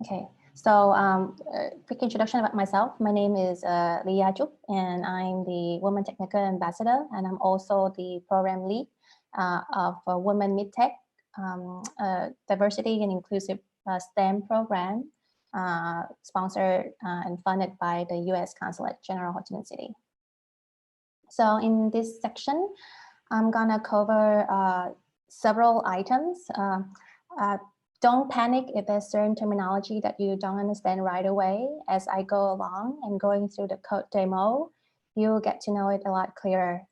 Okay, so quick introduction about myself. My name is Lia Chuk, and I'm the Women Technical Ambassador, and I'm also the program lead of Women Mid-Tech Diversity and Inclusive STEM program, sponsored and funded by the U.S. Consulate General Ho Chi Minh City. So in this section, I'm gonna cover several items. Don't panic if there's certain terminology that you don't understand right away. As I go along and going through the code demo, you'll get to know it a lot clearer.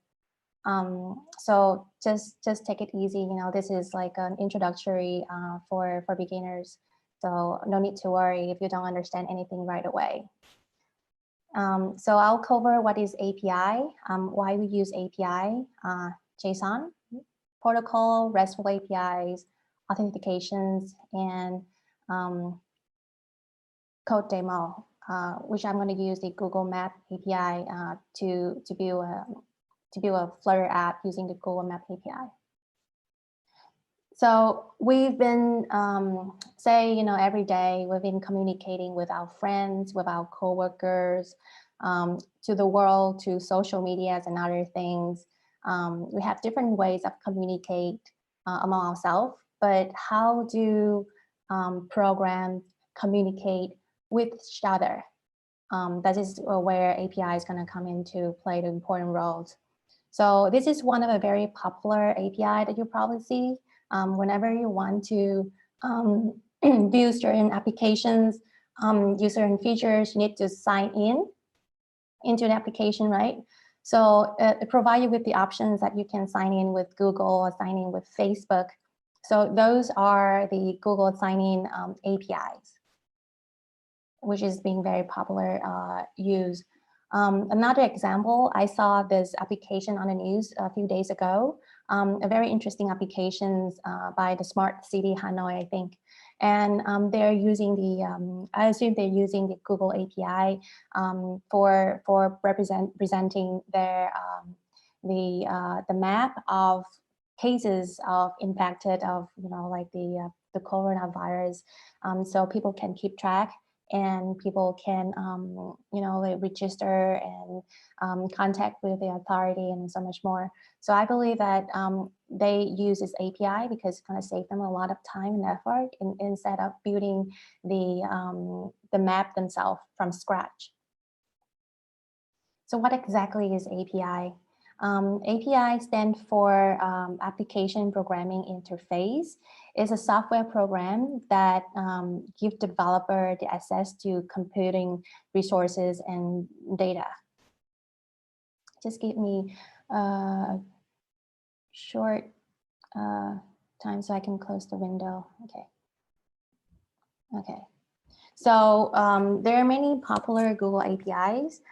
So just take it easy. You know, this is like an introductory for beginners. So no need to worry if you don't understand anything right away. So I'll cover what is API, why we use API, JSON, protocol, RESTful APIs, authentications, and code demo, which I'm going to use the Google Map API to build a Flutter app using the Google Map API. So we've been, every day we've been communicating with our friends, with our coworkers, to the world, to social medias and other things. We have different ways of communicate among ourselves, but how do programs communicate with each other? That is where API is going to come into play the important roles. So this is one of a very popular API that you probably see. Whenever you want to view certain applications, use certain features, you need to sign in into the application, right? So it provides you with the options that you can sign in with Google or sign in with Facebook. So those are the Google sign-in APIs, which is being very popular used. Another example, I saw this application on the news a few days ago, a very interesting applications by the Smart City Hanoi, I think. And they're using the, I assume they're using the Google API for presenting their, the map of cases of infected of, like the coronavirus. So people can keep track and people can, like register and contact with the authority and so much more. So I believe that they use this API because it's going to save them a lot of time and effort instead of building the map themselves from scratch. So what exactly is API? API stands for Application Programming Interface. It's a software program that gives developer the access to computing resources and data. Just give me a short time so I can close the window. Okay. Okay. So there are many popular Google APIs.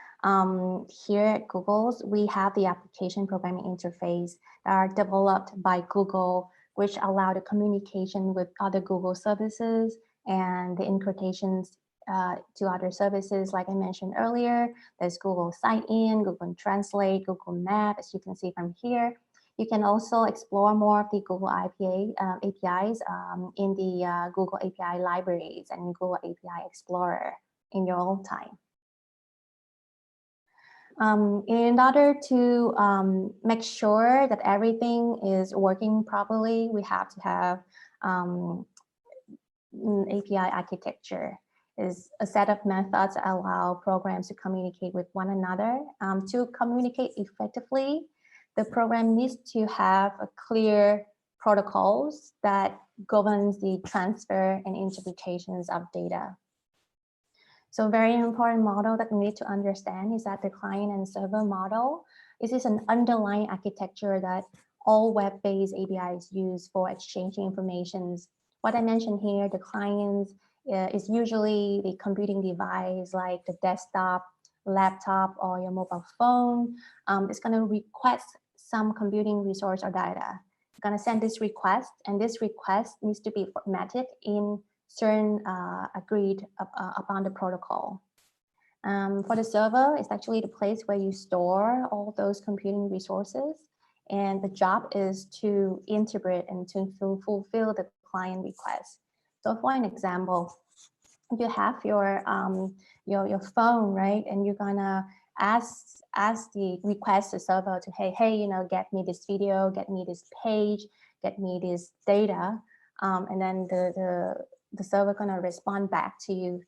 Here at Google's, we have the application programming interface that are developed by Google, which allow the communication with other Google services and the incorporations to other services. Like I mentioned earlier, there's Google Sign-in, Google Translate, Google Map, as you can see from here. You can also explore more of the Google APIs in the Google API libraries and Google API Explorer in your own time. In order to make sure that everything is working properly, we have to have API architecture. Is a set of methods that allow programs to communicate with one another. To communicate effectively, the program needs to have a clear protocols that governs the transfer and interpretations of data. So a very important model that we need to understand is that the client and server model. This is an underlying architecture that all web-based APIs use for exchanging information. What I mentioned here, the clients is usually the computing device like the desktop, laptop, or your mobile phone. It's going to request some computing resource or data. You're going to send this request, and this request needs to be formatted in certain agreed upon the protocol. For the server, it's actually the place where you store all those computing resources, and the job is to interpret and to fulfill the client request. So for an example, you have your phone, right? And you're gonna ask the request the server to, hey, you know, get me this video, get me this page, get me this data, and then the server gonna respond back to you.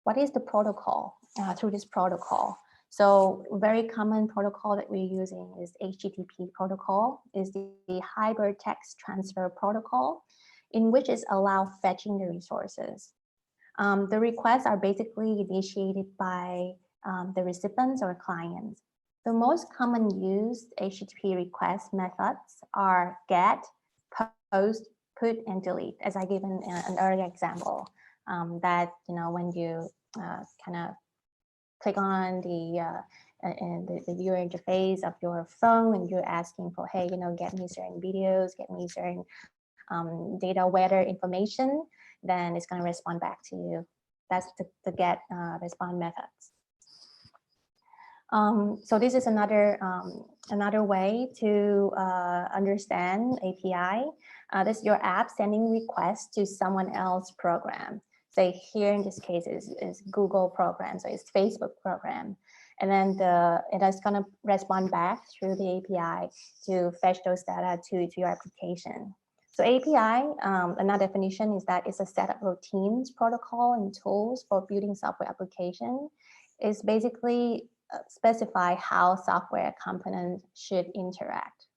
What is the protocol through this protocol? So very common protocol that we're using is HTTP protocol, is the hypertext transfer protocol, in which is allow fetching the resources. The requests are basically initiated by the recipients or clients. The most common used HTTP request methods are get, post, put, and delete, as I given an earlier example. That, you know, when you kind of click on the viewer interface of your phone and you're asking for, hey, you know, get me certain videos, get me certain data, weather information, then it's going to respond back to you. That's the get respond methods. So this is another way to understand API. This is your app sending requests to someone else's program. Say here in this case is Google program, so it's Facebook program. And then it is going to respond back through the API to fetch those data to your application. So API, another definition is that it's a set of routines, protocol, and tools for building software application. It's basically specify how software components should interact.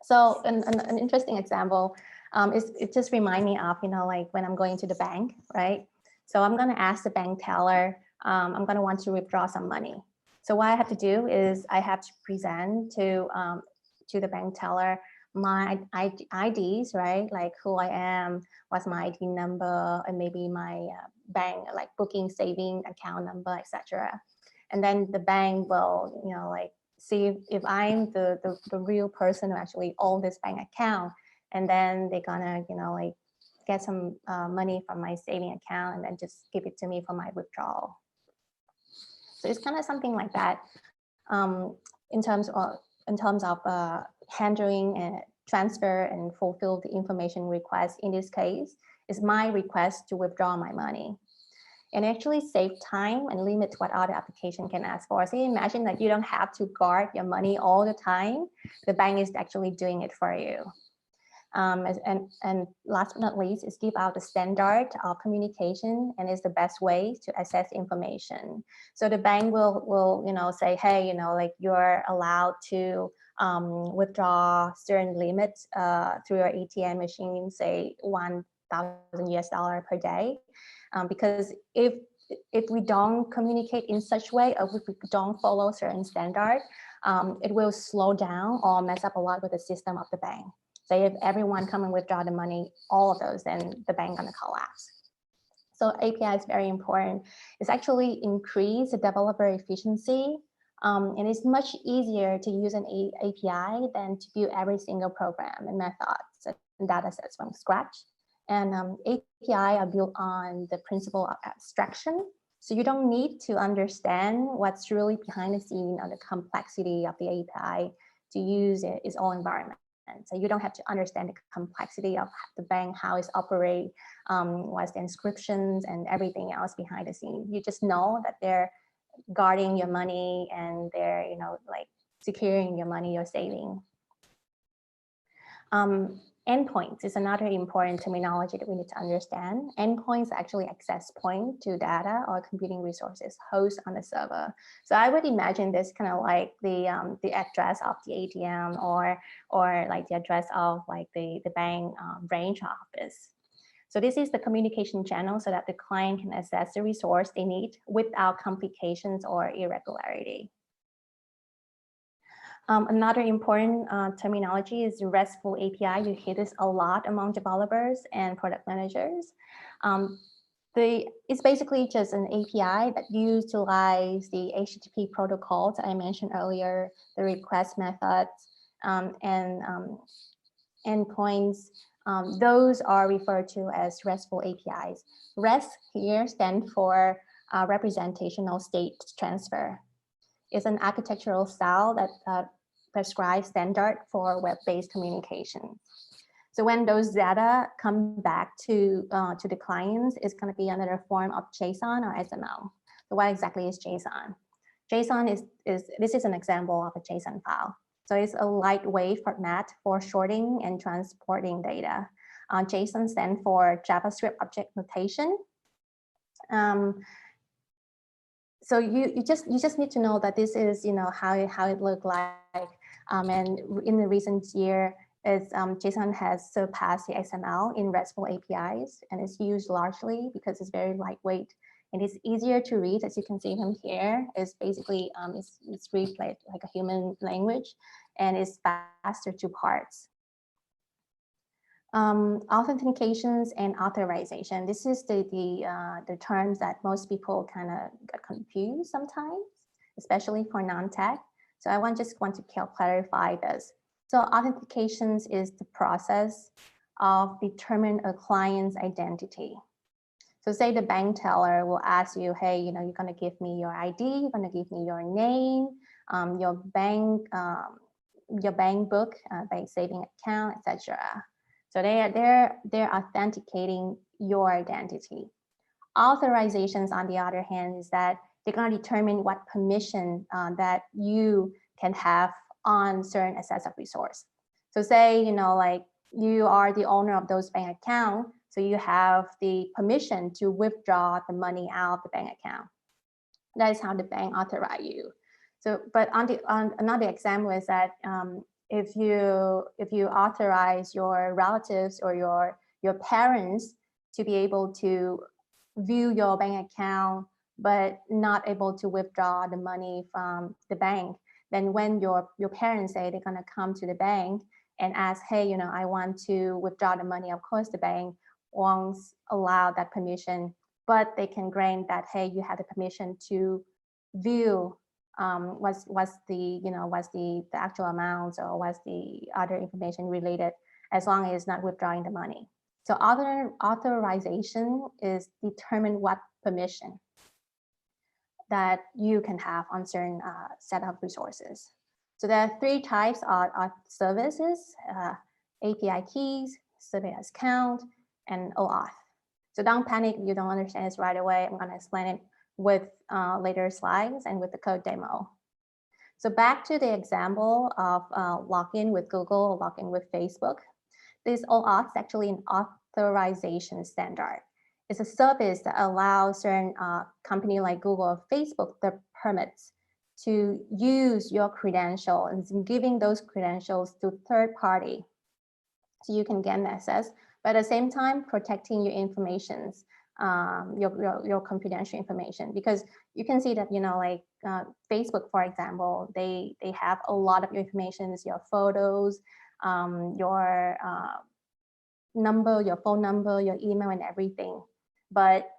So an interesting example is, it just reminds me of, you know, like when I'm going to the bank, right? So I'm going to ask the bank teller, I'm going to want to withdraw some money. So what I have to do is I have to present to the bank teller my IDs, right? Like who I am, what's my ID number, and maybe my bank, like booking, saving account number, etc. And then the bank will, you know, like see if I'm the real person who actually owns this bank account. And then they're gonna, you know, like get some money from my saving account and then just give it to me for my withdrawal. So it's kind of something like that in terms of handling and transfer and fulfill the information request. In this case, is my request to withdraw my money. And actually save time and limit what other application can ask for. So imagine that you don't have to guard your money all the time. The bank is actually doing it for you. And last but not least is give out the standard of communication, and is the best way to access information. So the bank will you know, say, hey, you know, like you're allowed to withdraw certain limits through your ATM machine, say $1,000 per day. Because if we don't communicate in such way, or if we don't follow certain standard, it will slow down or mess up a lot with the system of the bank. So if everyone come and withdraw the money, all of those, then the bank gonna collapse. So API is very important. It's actually increase the developer efficiency, and it's much easier to use an API than to build every single program and methods and data sets from scratch. And API are built on the principle of abstraction. So you don't need to understand what's really behind the scene or the complexity of the API to use its own environment. So you don't have to understand the complexity of the bank, how it's operate, what's the inscriptions and everything else behind the scene. You just know that they're guarding your money and they're, you know, like securing your money you're saving. Endpoints is another important terminology that we need to understand. Endpoints are actually access point to data or computing resources hosted on the server. So I would imagine this kind of like the address of the ATM or like the address of like the bank branch office. So this is the communication channel so that the client can access the resource they need without complications or irregularity. Another important terminology is RESTful API. You hear this a lot among developers and product managers. It's basically just an API that utilizes the HTTP protocols I mentioned earlier, the request methods and endpoints. Those are referred to as RESTful APIs. REST here stands for representational state transfer. Is an architectural style that prescribes standard for web-based communication. So when those data come back to the clients, it's going to be under the form of JSON or XML. So what exactly is JSON? JSON this is an example of a JSON file. So it's a lightweight format for sorting and transporting data. JSON stands for JavaScript Object Notation. So you just need to know that this is how it looked like. And in the recent year, JSON has surpassed the XML in RESTful APIs, and it's used largely because it's very lightweight and it's easier to read. As you can see from here, it's basically it's read like a human language, and it's faster to parse. Authentications and authorization. This is the terms that most people kind of get confused sometimes, especially for non-tech. So I just want to clarify this. So authentications is the process of determining a client's identity. So say the bank teller will ask you, hey, you're going to give me your ID, you're going to give me your name, your bank book, bank saving account, etc. So they're authenticating your identity. Authorizations, on the other hand, is that they're going to determine what permission that you can have on certain access of resource. So say, like you are the owner of those bank account, so you have the permission to withdraw the money out of the bank account. That is how the bank authorize you. So, but another example is that if you authorize your relatives or your parents to be able to view your bank account, but not able to withdraw the money from the bank, then when your parents say they're going to come to the bank and ask, hey, I want to withdraw the money, of course the bank won't allow that permission, but they can grant that, hey, you have the permission to view what's the actual amounts or what's the other information related, as long as it's not withdrawing the money. So authorization is determine what permission that you can have on certain set of resources. So there are three types of services: API keys, service account, and OAuth. So don't panic if you don't understand this right away. I'm going to explain it with later slides and with the code demo. So back to the example of login with Google, login with Facebook. This OAuth is actually an authorization standard. It's a service that allows certain company like Google or Facebook the permits to use your credential and giving those credentials to third party, so you can gain access, but at the same time protecting your informations, your confidential information, because you can see that Facebook, for example, they have a lot of your information, your photos, your number, your phone number, your email, and everything. But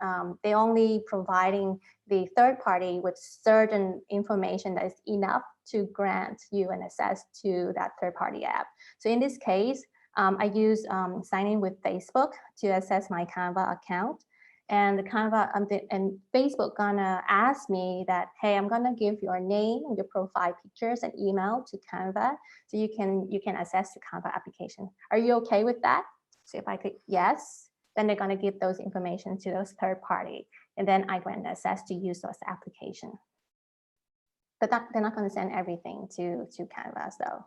they only providing the third party with certain information that is enough to grant you an access to that third party app. So in this case, I use signing with Facebook to access my Canva account. And the Canva and Facebook gonna ask me that, hey, I'm gonna give your name, your profile pictures, and email to Canva, so you can access the Canva application. Are you okay with that? So if I click yes, then they're gonna give those information to those third party, and then I grant access to use those application. But they're not gonna send everything to Canva though.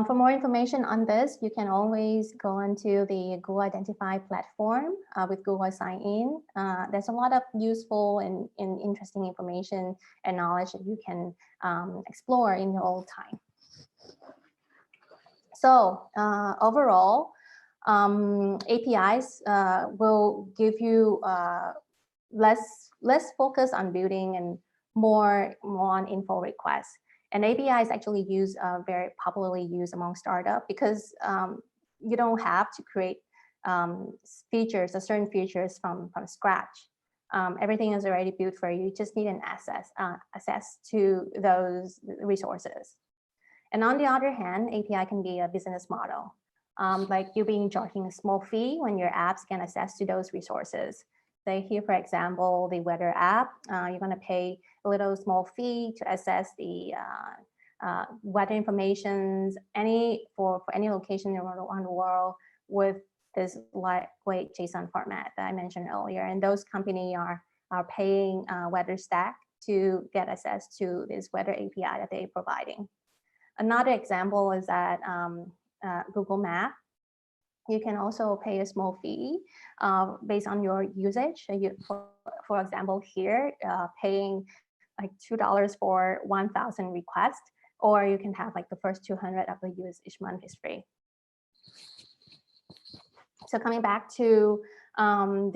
For more information on this, you can always go onto the Google Identify platform with Google Sign In. There's a lot of useful and interesting information and knowledge that you can explore in your own time. So overall, APIs will give you less focus on building and more on info requests. And API is actually used, very popularly used among startups, because you don't have to create features or certain features from scratch. Everything is already built for you. You just need an access to those resources. And on the other hand, API can be a business model, like you being charging a small fee when your apps can access to those resources. Say here, for example, the weather app, you're going to pay a little small fee to access the weather informations, for any location around the world with this lightweight JSON format that I mentioned earlier. And those companies are paying WeatherStack to get access to this weather API that they're providing. Another example is that Google Maps. You can also pay a small fee based on your usage. For example, here, paying like $2 for 1,000 requests, or you can have like the first 200 of the use each month is free. So coming back to one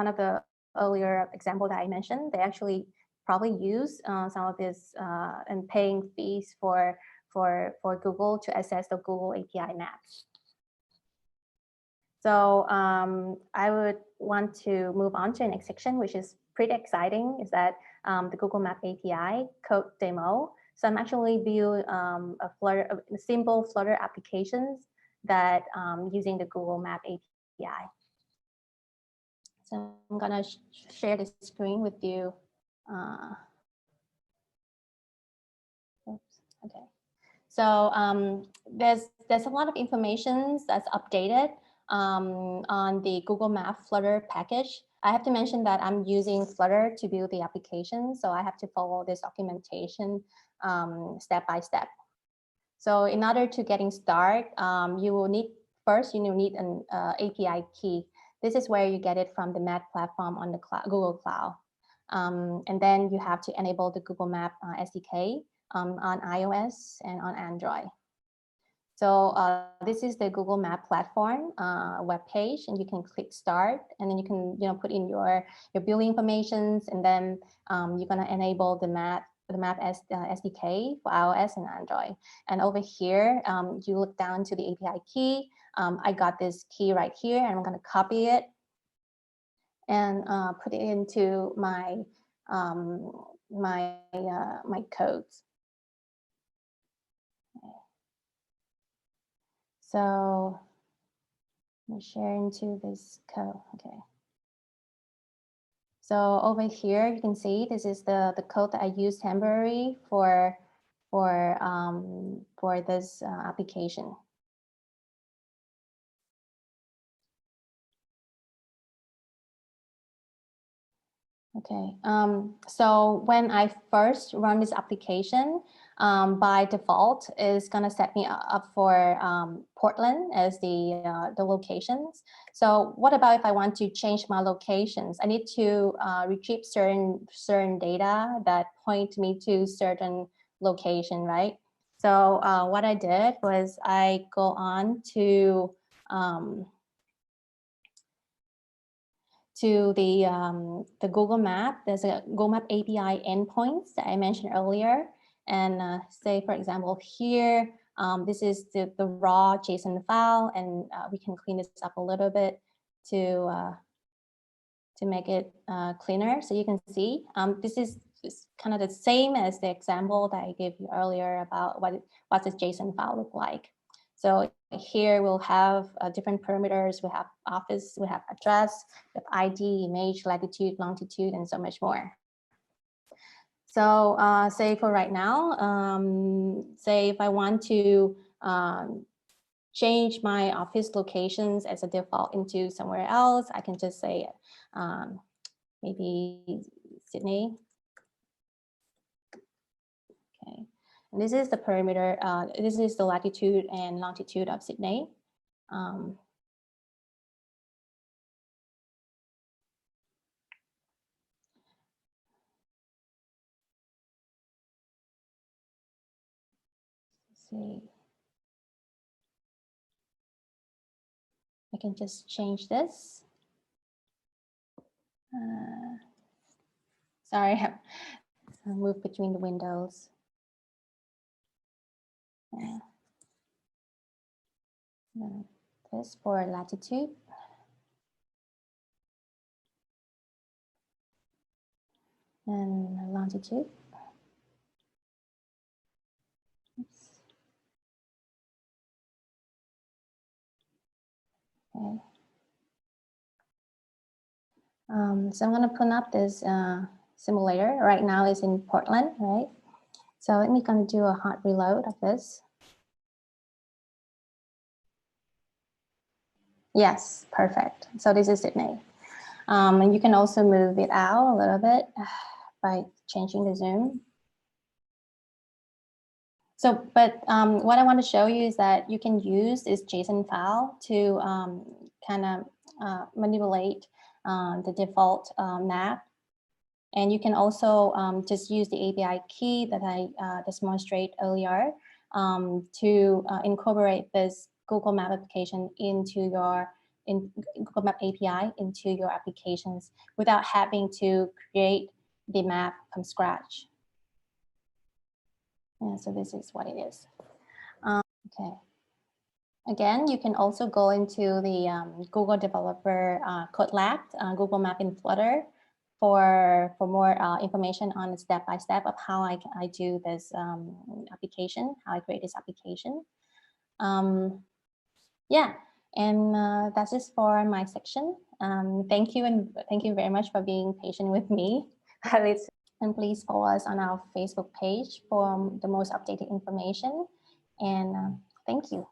of the earlier example that I mentioned, they actually probably use some of this and paying fees for Google to access the Google API maps. So I would want to move on to the next section, which is pretty exciting, is that the Google Map API code demo. So I'm actually building a simple Flutter applications that using the Google Map API. So I'm gonna share the screen with you. Oops, okay. So there's a lot of information that's updated on the Google Map Flutter package. I have to mention that I'm using Flutter to build the application, so I have to follow this documentation step by step. So in order to getting started, you will need an API key. This is where you get it from the Map platform on the Google Cloud. And then you have to enable the Google Map SDK on iOS and on Android. So this is the Google Map platform web page, and you can click start, and then you can put in your building informations, and then you're gonna enable the Map SDK for iOS and Android. And over here, you look down to the API key. I got this key right here, and I'm gonna copy it and put it into my my codes. So let me share into this code. Okay. So over here, you can see this is the code that I use temporary for this application. Okay. So when I first run this application, by default is gonna set me up for Portland as the locations. So what about if I want to change my locations? I need to retrieve certain data that point me to certain location, right? So what I did was I go on to the Google Map. There's a Google Map API endpoints that I mentioned earlier. And say, for example, here, this is the raw JSON file, and we can clean this up a little bit to make it cleaner. So you can see this is kind of the same as the example that I gave you earlier about what this JSON file look like. So here we'll have different parameters. We have office, we have address, we have ID, image, latitude, longitude, and so much more. So say for right now, say if I want to change my office locations as a default into somewhere else, I can just say maybe Sydney. Okay. And this is the perimeter, this is the latitude and longitude of Sydney. Let's see. I can just change this. Sorry, I move between the windows. This for latitude. And longitude. Oops. Okay. So I'm going to put up this simulator. Right now it's in Portland, right? So let me gonna do a hard reload of this. Yes, perfect. So this is Sydney. And you can also move it out a little bit by changing the zoom. So, but what I want to show you is that you can use this JSON file to kind of manipulate the default map. And you can also just use the API key that I demonstrated earlier to incorporate this Google Map application into your Google Map API into your applications without having to create the map from scratch. Yeah, so this is what it is. Okay. Again, you can also go into the Google Developer Code Lab, Google Map in Flutter, for more information on the step-by-step of how I do this application, how I create this application. Yeah, and that's it for my section. Thank you, and thank you very much for being patient with me. And please follow us on our Facebook page for the most updated information. And thank you.